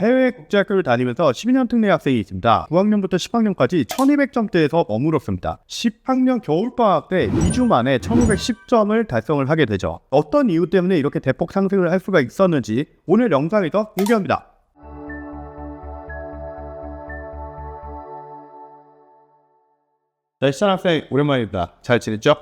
해외 국제학교를 다니면서 12년 특례 학생이 있습니다. 9학년부터 10학년까지 1200점대에서 머물었습니다. 10학년 겨울방학 때 2주 만에 1510점을 달성을 하게 되죠. 어떤 이유 때문에 이렇게 대폭 상승을 할 수가 있었는지 오늘 영상에서 공개합니다. 네, 시찬 학생 오랜만입니다. 잘 지냈죠?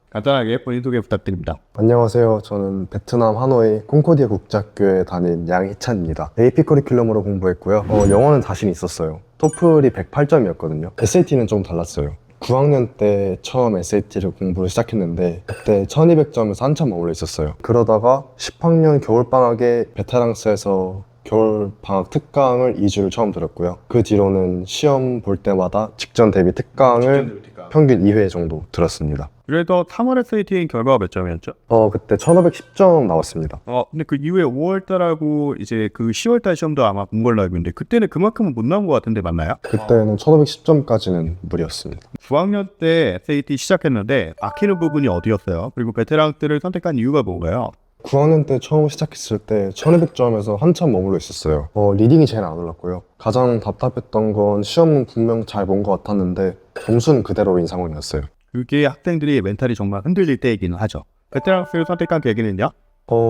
간단하게 본인 소개 부탁드립니다. 안녕하세요. 저는 베트남 하노이 콩코디아 국제학교에 다닌 양희찬입니다. AP 커리큘럼으로 공부했고요. 영어는 자신 있었어요. 토플이 108점이었거든요. SAT는 좀 달랐어요. 9학년 때 처음 SAT를 공부를 시작했는데 그때 1200점에서 한참 머물러 있었어요. 그러다가 10학년 겨울방학에 베테랑스에서 겨울방학 특강을 2주를 처음 들었고요. 그 뒤로는 시험 볼 때마다 직전 대비 특강을 평균 2회 정도 들었습니다. 그래도 3월 SAT 결과가 몇 점이었죠? 그때 1510점 나왔습니다. 근데 그 이후에 5월달하고 이제 그 10월달 시험도 아마 본 걸로 알고 있는데 그때는 그만큼은 못 나온 것 같은데 맞나요? 그때는 1510점까지는 무리였습니다. 9학년 때 SAT 시작했는데 막히는 부분이 어디였어요? 그리고 베테랑들을 선택한 이유가 뭔가요? 9학년 때 처음 시작했을 때 1200점에서 한참 머물러 있었어요. 리딩이 제일 안 올랐고요. 가장 답답했던 건 시험은 분명 잘 본 것 같았는데 점수는 그대로인 상황이었어요. 그게 학생들이 멘탈이 정말 흔들릴 때이기는 하죠. 베테랑스를 선택한 계기는요?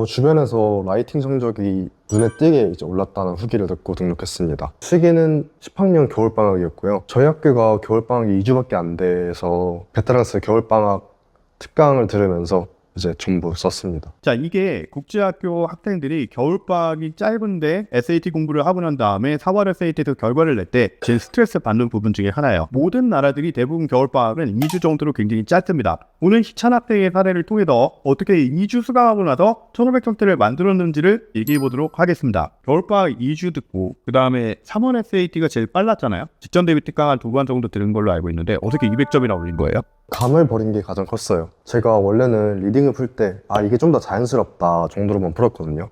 주변에서 라이팅 성적이 눈에 띄게 이제 올랐다는 후기를 듣고 등록했습니다. 시기는 10학년 겨울방학이었고요. 저희 학교가 겨울방학이 2주밖에 안 돼서 베테랑스 겨울방학 특강을 들으면서 이제 전부 썼습니다. 자, 이게 국제학교 학생들이 겨울방학이 짧은데 SAT 공부를 하고 난 다음에 4월 SAT에서 결과를 낼 때 제일 스트레스 받는 부분 중에 하나예요. 모든 나라들이 대부분 겨울방학은 2주 정도로 굉장히 짧습니다. 오늘 희찬 학생의 사례를 통해서 어떻게 2주 수강하고 나서 1500점대를 만들었는지를 얘기해 보도록 하겠습니다. 겨울방학 2주 듣고 그 다음에 3월 SAT가 제일 빨랐잖아요. 직전 대비 특강 한 2번 정도 들은 걸로 알고 있는데 어떻게 200점이나 올린 거예요? 감을 버린 게 가장 컸어요. 제가 원래는 리딩을 풀 때 이게 좀 더 자연스럽다 정도로만 풀었거든요.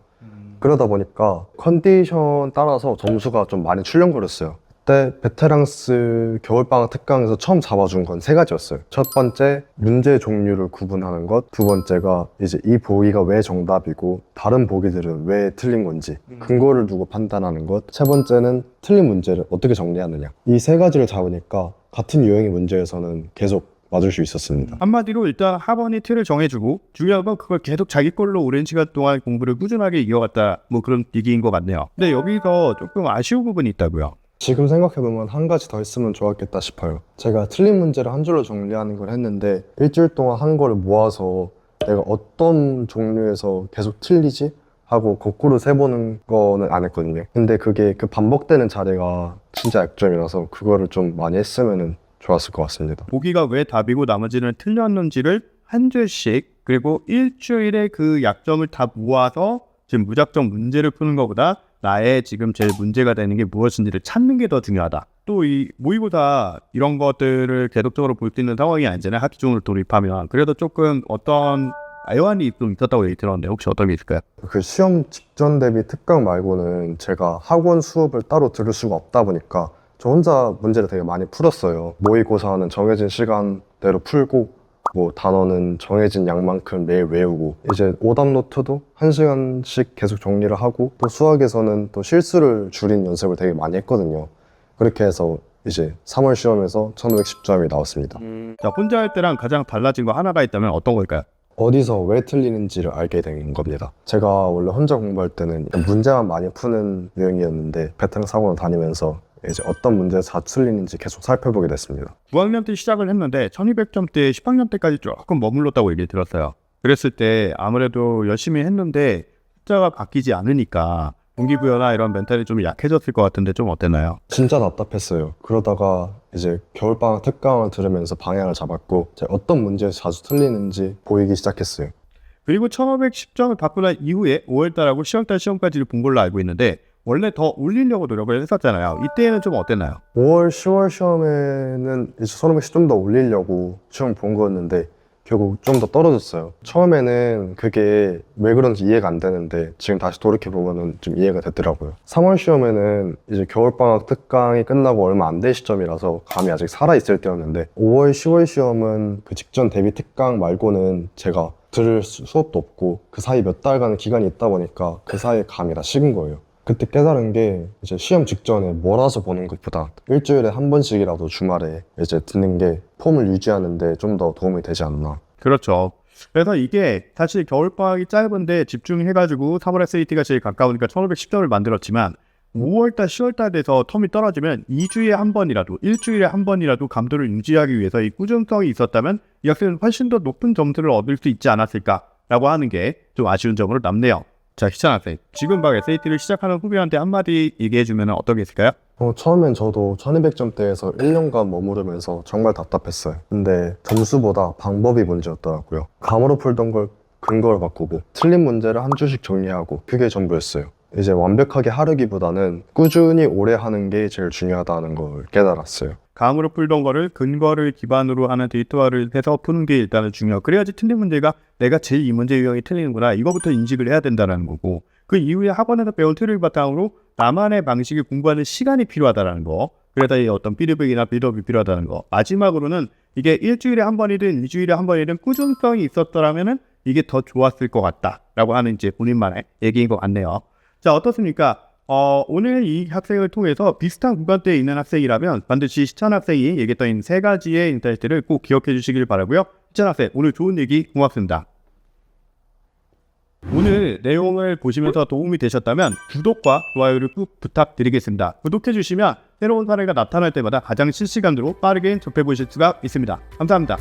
그러다 보니까 컨디션 따라서 점수가 좀 많이 출렁거렸어요. 그때 베테랑스 겨울방학 특강에서 처음 잡아준 건 3가지였어요. 첫 번째, 문제 종류를 구분하는 것. 두 번째가 이제 이 보기가 왜 정답이고 다른 보기들은 왜 틀린 건지 근거를 두고 판단하는 것. 세 번째는 틀린 문제를 어떻게 정리하느냐. 이 3가지를 잡으니까 같은 유형의 문제에서는 계속 맞을 수 있었습니다. 한마디로 일단 학원이 틀을 정해주고 중요한 건 그걸 계속 자기 걸로 오랜 시간 동안 공부를 꾸준하게 이어갔다 뭐 그런 얘기인 것 같네요. 근데 여기서 조금 아쉬운 부분이 있다고요. 지금 생각해보면 한 가지 더 했으면 좋았겠다 싶어요. 제가 틀린 문제를 한 줄로 정리하는 걸 했는데 일주일 동안 한 거를 모아서 내가 어떤 종류에서 계속 틀리지? 하고 거꾸로 세보는 거는 안 했거든요. 근데 그게 그 반복되는 자리가 진짜 약점이라서 그거를 좀 많이 했으면 좋았을 것 같습니다. 보기가 왜 답이고 나머지는 틀렸는지를 한 줄씩 그리고 일주일에 그 약점을 다 모아서 지금 무작정 문제를 푸는 것보다 나의 지금 제일 문제가 되는 게 무엇인지를 찾는 게 더 중요하다. 또 이 모의고사 이런 것들을 계속적으로 볼 수 있는 상황이 아니잖아요. 학기 중으로 돌입하면. 그래도 조금 어떤 애환이 좀 있었다고 얘기 들었는데 혹시 어떤 게 있을까요? 그 시험 직전 대비 특강 말고는 제가 학원 수업을 따로 들을 수가 없다 보니까 저 혼자 문제를 되게 많이 풀었어요. 모의고사는 정해진 시간대로 풀고 뭐 단어는 정해진 양만큼 매일 외우고 이제 오답 노트도 1시간씩 계속 정리를 하고 또 수학에서는 또 실수를 줄인 연습을 되게 많이 했거든요. 그렇게 해서 이제 3월 시험에서 1510점이 나왔습니다. 자, 혼자 할 때랑 가장 달라진 거 하나가 있다면 어떤 걸까요? 어디서 왜 틀리는지를 알게 된 겁니다. 제가 원래 혼자 공부할 때는 문제만 많이 푸는 유형이었는데 베테랑 학원을 다니면서 이제 어떤 문제에서 다 틀리는지 계속 살펴보게 됐습니다. 9학년 때 시작을 했는데 1200점대 10학년 때까지 조금 머물렀다고 얘기 들었어요. 그랬을 때 아무래도 열심히 했는데 숫자가 바뀌지 않으니까 동기부여나 이런 멘탈이 좀 약해졌을 것 같은데 좀 어땠나요? 진짜 답답했어요. 그러다가 이제 겨울방학 특강을 들으면서 방향을 잡았고 어떤 문제에서 자주 틀리는지 보이기 시작했어요. 그리고 1510점을 받고 난 이후에 5월달하고 10월달 시험까지를 본 걸로 알고 있는데 원래 더 올리려고 노력을 했었잖아요. 이때는 좀 어땠나요? 5월, 10월 시험에는 이제 1500씩 좀 더 올리려고 시험 본 거였는데 결국 좀 더 떨어졌어요. 처음에는 그게 왜 그런지 이해가 안 되는데 지금 다시 돌이켜보면 좀 이해가 됐더라고요. 3월 시험에는 이제 겨울방학 특강이 끝나고 얼마 안 된 시점이라서 감이 아직 살아있을 때였는데 5월, 10월 시험은 그 직전 대비 특강 말고는 제가 들을 수업도 없고 그 사이 몇 달간의 기간이 있다 보니까 그 사이에 감이 다 식은 거예요. 그때 깨달은 게 이제 시험 직전에 몰아서 보는 것보다 일주일에 한 번씩이라도 주말에 이제 듣는 게 폼을 유지하는데 좀 더 도움이 되지 않나. 그렇죠. 그래서 이게 사실 겨울방학이 짧은데 집중해가지고 3월 SAT가 제일 가까우니까 1510점을 만들었지만 5월달, 10월달 돼서 텀이 떨어지면 2주에 한 번이라도, 일주일에 한 번이라도 감도를 유지하기 위해서 이 꾸준성이 있었다면 이 학생은 훨씬 더 높은 점수를 얻을 수 있지 않았을까라고 하는 게 좀 아쉬운 점으로 남네요. 자, 희찬 학생, 지금 막 SAT를 시작하는 후배한테 한마디 얘기해주면 어떤 게 있을까요? 처음엔 저도 1200점대에서 1년간 머무르면서 정말 답답했어요. 근데 점수보다 방법이 문제였더라고요. 감으로 풀던 걸 근거로 바꾸고 틀린 문제를 한 주씩 정리하고 그게 전부였어요. 이제 완벽하게 하르기보다는 꾸준히 오래 하는 게 제일 중요하다는 걸 깨달았어요. 감으로 풀던 거를 근거를 기반으로 하는 데이터화를 해서 푸는 게 일단은 중요하고, 그래야지 틀린 문제가 내가 제일 이 문제 유형이 틀리는구나, 이거부터 인식을 해야 된다는 거고, 그 이후에 학원에서 배운 틀을 바탕으로 나만의 방식을 공부하는 시간이 필요하다는 거, 그래서 이 어떤 피드백이나 빌드업이 필요하다는 거, 마지막으로는 이게 일주일에 한 번이든 2주일에 한 번이든 꾸준성이 있었더라면은 이게 더 좋았을 것 같다라고 하는 이제 본인만의 얘기인 것 같네요. 자, 어떻습니까? 오늘 이 학생을 통해서 비슷한 구간대에 있는 학생이라면 반드시 희찬 학생이 얘기했던 이 세 가지의 인사이트를 꼭 기억해 주시길 바라고요. 희찬 학생, 오늘 좋은 얘기 고맙습니다. 오늘 내용을 보시면서 도움이 되셨다면 구독과 좋아요를 꼭 부탁드리겠습니다. 구독해 주시면 새로운 사례가 나타날 때마다 가장 실시간으로 빠르게 접해 보실 수가 있습니다. 감사합니다.